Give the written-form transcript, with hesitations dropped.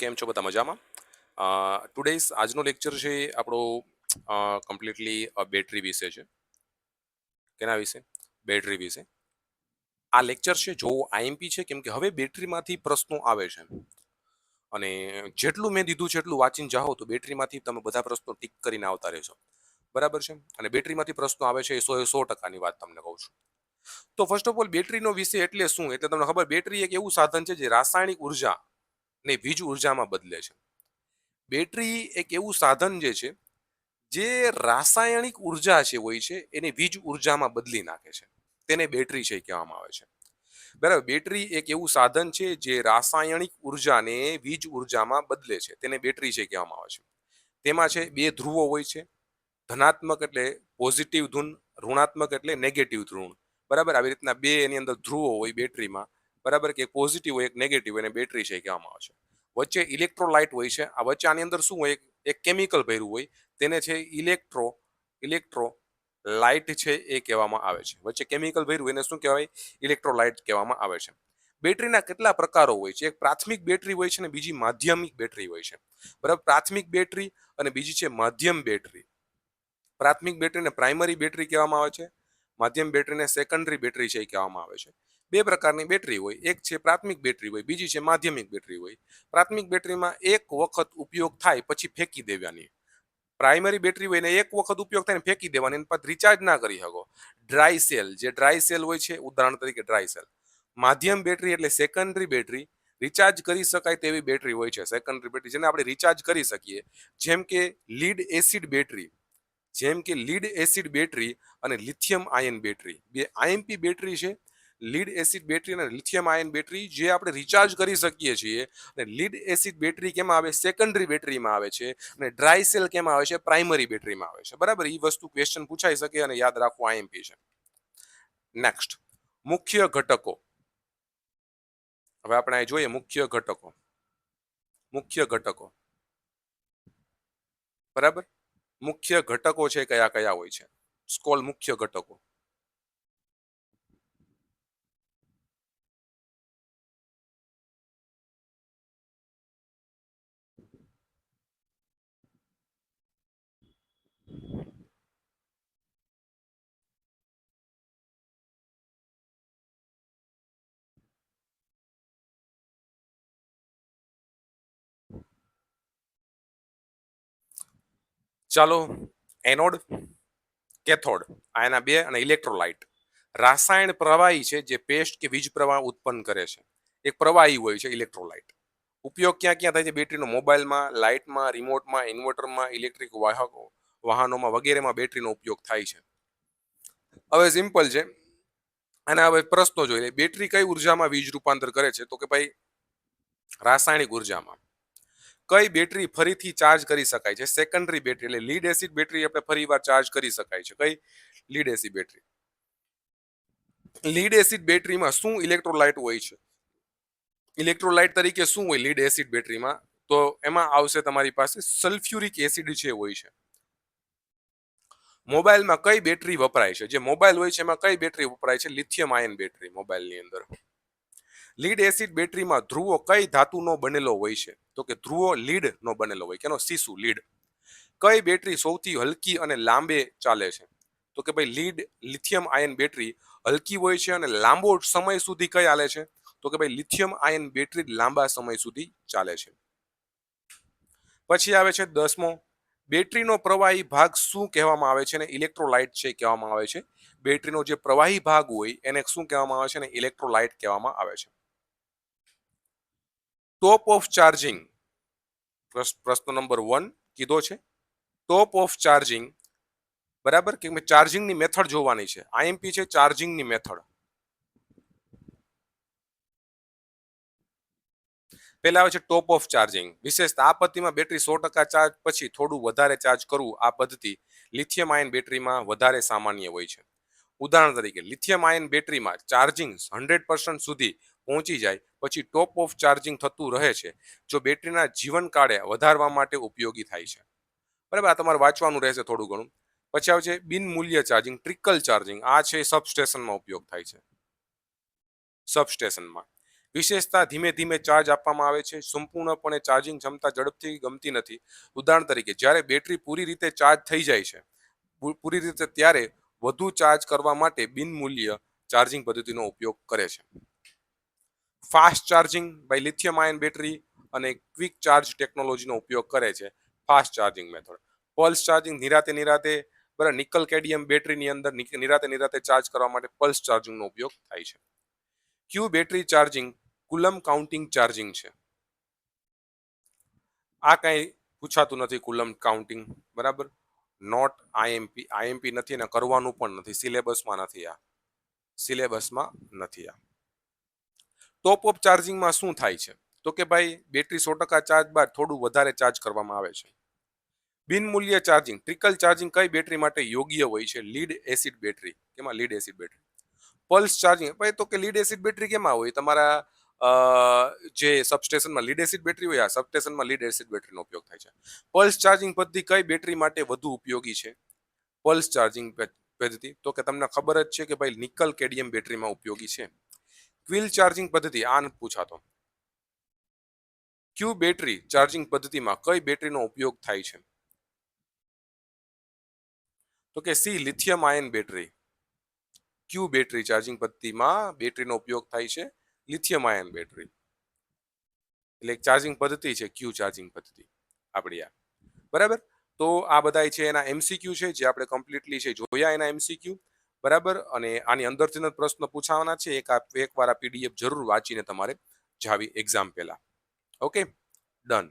કેમ છો બધા મજામાં? ટુડેઝ આજનો લેક્ચર છે આપણો કમ્પ્લીટલી બેટરી વિશે છે. કેના વિશે? બેટરી વિશે. આ લેક્ચર છે જો આઈએમપી છે કેમ કે હવે બેટરીમાંથી પ્રશ્નો આવે છે અને જેટલું મેં દીધું છે એટલું વાંચીને જાઓ તો બેટરીમાંથી તમે બધા પ્રશ્નો ટીક કરીને આવતા રહેશો. બરાબર છે? અને બેટરીમાંથી પ્રશ્નો આવે છે એ 100% વાત તમને કહું છું. તો ફર્સ્ટ ઓફ ઓલ બેટરીનો વિષય એટલે શું? એટલે તમને ખબર બેટરી એક એવું સાધન છે જે રાસાયણિક ઉર્જા ને વીજ ઉર્જામાં બદલે છે. બેટરી એક એવું સાધન છે જે રાસાયણિક ઉર્જા છે હોય છે એને વીજ ઉર્જામાં બદલી નાખે છે. તેને બેટરી છે કહેવામાં આવે છે. બરાબર, બેટરી એક એવું સાધન છે જે રાસાયણિક ઉર્જાને વીજ ઉર્જામાં બદલે છે. તેને બેટરી છે કહેવામાં આવે છે. તેમાં છે બે ધ્રુવો હોય છે. ધનાત્મક એટલે પોઝિટિવ ધૂન, ઋણાત્મક એટલે નેગેટિવ ધ્રુવ. બરાબર, આવી રીતના બે એની અંદર ધ્રુવો હોય બેટરીમાં. બરાબર, કે પોઝિટિવ હોય એક નેગેટિવ હોય એને બેટરી છે કહેવામાં આવે છે. વચ્ચે ઇલેક્ટ્રોલાઇટ હોય છે. આ વચ્ચે આની અંદર શું હોય? એક કેમિકલ ભર્યું હોય તેને છે ઇલેક્ટ્રો લાઇટ છે એ કહેવામાં આવે છે. વચ્ચે કેમિકલ ભર્યું એને શું કહેવાય? ઇલેક્ટ્રોલાઇટ કહેવામાં આવે છે. બેટરીના કેટલા પ્રકારો હોય છે? એક પ્રાથમિક બેટરી હોય છે અને બીજી માધ્યમિક બેટરી હોય છે. બરાબર, પ્રાથમિક બેટરી અને બીજી છે માધ્યમ બેટરી. પ્રાથમિક બેટરીને પ્રાઇમરી બેટરી કહેવામાં આવે છે. માધ્યમ બેટરીને સેકન્ડરી બેટરી છે કહેવામાં આવે છે. બે પ્રકારની બેટરી હોય. એક છે પ્રાથમિક બેટરી હોય, બીજી છે માધ્યમિક બેટરી હોય. પ્રાથમિક બેટરીમાં એક વખત ઉપયોગ થાય પછી ફેંકી દેવાની. પ્રાઇમરી બેટરી હોય ને એક વખત ઉપયોગ થાય ને ફેંકી દેવાની, એની પાછળ રિચાર્જ ના કરી શકો. ડ્રાય સેલ, જે ડ્રાય સેલ હોય છે, ઉદાહરણ તરીકે ડ્રાય સેલ. માધ્યમ બેટરી એટલે સેકન્ડરી બેટરી, રિચાર્જ કરી શકાય તેવી બેટરી હોય છે. સેકન્ડરી બેટરી જેને આપણે રિચાર્જ કરી શકીએ, જેમ કે લીડ એસિડ બેટરી, અને લિથિયમ આયન બેટરી. બે આઈએમપી બેટરી છે, લીડ એસિડ બેટરી અને લિથિયમ આયન બેટરી, જે આપણે રિચાર્જ કરી શકીએ છીએ. અને લીડ એસિડ બેટરી કેમાં આવે? સેકન્ડરી બેટરીમાં આવે છે. અને ડ્રાય સેલ કેમાં આવે છે? પ્રાઇમરી બેટરીમાં આવે છે. બરાબર, એ વસ્તુ ક્વેશ્ચન પૂછાઈ શકે અને યાદ રાખવું આઈએમપી છે. નેક્સ્ટ, મુખ્ય ઘટકો. હવે આપણે અહીં જોઈએ મુખ્ય ઘટકો. બરાબર, મુખ્ય ઘટકો છે કયા કયા હોય છે? સ્કોલ મુખ્ય ઘટકો. ચાલો, એનોડ, કેથોડ, આ એના બે, અને ઇલેક્ટ્રોલાઇટ. રાસાયણ પ્રવાહી છે જે પેસ્ટ કે વીજ પ્રવાહ ઉત્પન્ન કરે છે. એક પ્રવાહી હોય છે ઇલેક્ટ્રોલાઇટ. ઉપયોગ ક્યાં ક્યાં થાય છે બેટરીનો? મોબાઈલમાં, લાઇટમાં, રિમોટમાં, ઇન્વર્ટરમાં, ઇલેક્ટ્રિક વાહનોમાં વગેરેમાં બેટરીનો ઉપયોગ થાય છે. હવે સિમ્પલ છે, અને હવે પ્રશ્નો જોઈ લે. બેટરી કઈ ઉર્જામાં વીજ રૂપાંતર કરે છે? તો કે ભાઈ રાસાયણિક ઉર્જામાં. કઈ બેટરી ફરીથી ચાર્જ કરી શકાય છે? સેકન્ડરી બેટરી એટલે લીડ એસિડ બેટરી આપણે ફરીવાર ચાર્જ કરી શકાય છે. કઈ? Lead acid battery. Lead acid બેટરીમાં શું ઇલેક્ટ્રોલાઇટ હોય છે? ઇલેક્ટ્રોલાઇટ તરીકે શું હોય લીડ એસિડ બેટરીમાં? તો એમાં આવશે તમારી પાસે સલ્ફ્યુરિક એસિડ છે હોય છે. મોબાઈલમાં કઈ બેટરી વપરાય છે? જે મોબાઈલ હોય છે એમાં કઈ બેટરી વપરાય છે? લિથિયમ આયન બેટરી મોબાઈલની અંદર. લીડ એસિડ બેટરીમાં ધ્રુવો કઈ ધાતુનો બનેલો હોય છે? તો કે ધ્રુવો લીડ નો બનેલો હોય. કેનો? સીસુ, લીડ. કઈ બેટરી સૌથી હલકી અને લાંબે ચાલે છે? તો કે ભાઈ લિથિયમ આયન બેટરી હલકી હોય છે અને લાંબો સમય સુધી કઈ ચાલે છે? તો કે ભાઈ લિથિયમ આયન બેટરી લાંબા સમય સુધી ચાલે છે. પછી આવે છે 10મો, બેટરીનો પ્રવાહી ભાગ શું કહેવામાં આવે છે? ને ઇલેક્ટ્રોલાઇટ છે કહેવામાં આવે છે. બેટરીનો જે પ્રવાહી ભાગ હોય એને શું કહેવામાં આવે છે? ને ઇલેક્ટ્રોલાઇટ કહેવામાં આવે છે. ટોપ ઓફ ચાર્જિંગ, પ્રશ્ન નંબર 1 કીધો છે. ટોપ ઓફ ચાર્જિંગ, બરાબર, કે ચાર્જિંગની મેથડ જોવાની છે. આઈએમપી છે ચાર્જિંગની મેથડ. પહેલા આવે છે ટોપ ઓફ ચાર્જિંગ. વિશેષતા, આ પદ્ધતિમાં બેટરી 100% ચાર્જ પછી થોડું વધારે ચાર્જ કરવું. આ પદ્ધતિ લિથિયમ આયન બેટરીમાં વધારે સામાન્ય હોય છે. ઉદાહરણ તરીકે લિથિયમ આયન બેટરીમાં ચાર્જિંગ 100% સુધી પહોંચી જાય પછી ટોપ ઓફ ચાર્જિંગ થતું રહે છે, જો બેટરીના જીવનકાળે વધારવા માટે ઉપયોગી થાય છે. બરાબર, આ તમારે વાંચવાનું રહેશે થોડું ઘણું. પછી આવે છે બિન મૂલ્ય ચાર્જિંગ, ટ્રિકલ ચાર્જિંગ. આ છે સબસ્ટેશનમાં ઉપયોગ થાય છે. સબસ્ટેશનમાં વિશેષતા ધીમે ધીમે ચાર્જ આપવામાં આવે છે. સંપૂર્ણપણે ચાર્જિંગ ક્ષમતા ઝડપથી ગમતી નથી. ઉદાહરણ તરીકે જ્યારે બેટરી પૂરી રીતે ચાર્જ થઈ જાય છે પૂરી રીતે ત્યારે વધુ ચાર્જ કરવા માટે બિનમૂલ્ય ચાર્જિંગ પદ્ધતિનો ઉપયોગ કરે છે. Fast charging by lithium ion battery અને ક્વિક ચાર્જ ટેકનોલોજીનો ઉપયોગ કરે છે. Fast charging method, pulse charging નિરાતે નિરાતે બરાબર નિકલ કેડમિયમ બેટરીની અંદર નિરાતે નિરાતે ચાર્જ કરવા માટે પલ્સ ચાર્જિંગનો ઉપયોગ થાય છે. ક્યુ battery charging coulomb counting charging છે. આ કઈ પૂછાતું નથી કુલમ કાઉન્ટિંગ, બરાબર, નોટ આઈએમપી, આઈએમપી નથી ને કરવાનું પણ નથી, સિલેબસમાં નથી. આ સિલેબસમાં નથી. આ ટોપ અપ ચાર્જિંગમાં શું થાય છે? તો કે ભાઈ બેટરી 100% ચાર્જ બાદ થોડું વધારે ચાર્જ કરવામાં આવે છે. બિનમૂલ્ય ચાર્જિંગ, ટ્રિકલ ચાર્જિંગ કઈ બેટરી માટે યોગ્ય હોય છે? Lead acid battery. કેમાં? Lead acid battery. Pulse charging, ભાઈ તો કે લીડ એસિડ બેટરી કેમાં હોય? તમારા જે સબસ્ટેશનમાં લીડ એસિડ બેટરી હોય, આ સબસ્ટેશનમાં લીડ એસિડ બેટરીનો ઉપયોગ થાય છે. પલ્સ ચાર્જિંગ પદ્ધતિ કઈ બેટરી માટે વધુ ઉપયોગી છે? પલ્સ ચાર્જિંગ પદ્ધતિ તો કે તમને ખબર જ છે કે ભાઈ નિકલ કેડમિયમ બેટરીમાં ઉપયોગી છે. ક્વિલ ચાર્જિંગ પદ્ધતિ આ નથી પૂછાતો. ક્યુ બેટરી ચાર્જિંગ પદ્ધતિમાં કઈ બેટરીનો ઉપયોગ થાય છે? તો કે સી લિથિયમ આયન બેટરી. ક્યુ બેટરી ચાર્જિંગ પદ્ધતિમાં બેટરીનો ઉપયોગ થાય છે? Lithium ion battery. એટલે એક ચાર્જિંગ પદ્ધતિ છે ક્યુ ચાર્જિંગ પદ્ધતિ આપણી આ, બરાબર. તો આ બધા છે એના એમસીક્યુ છે જે આપણે કમ્પ્લીટલી છે જોયા એના એમસીક્યુ, બરાબર. અને આની અંદરથી જ પ્રશ્ન પૂછાવાના છે. એકવાર આ પીડીએફ જરૂર વાંચીને તમારે જાવી એક્ઝામ પહેલા. Okay, done.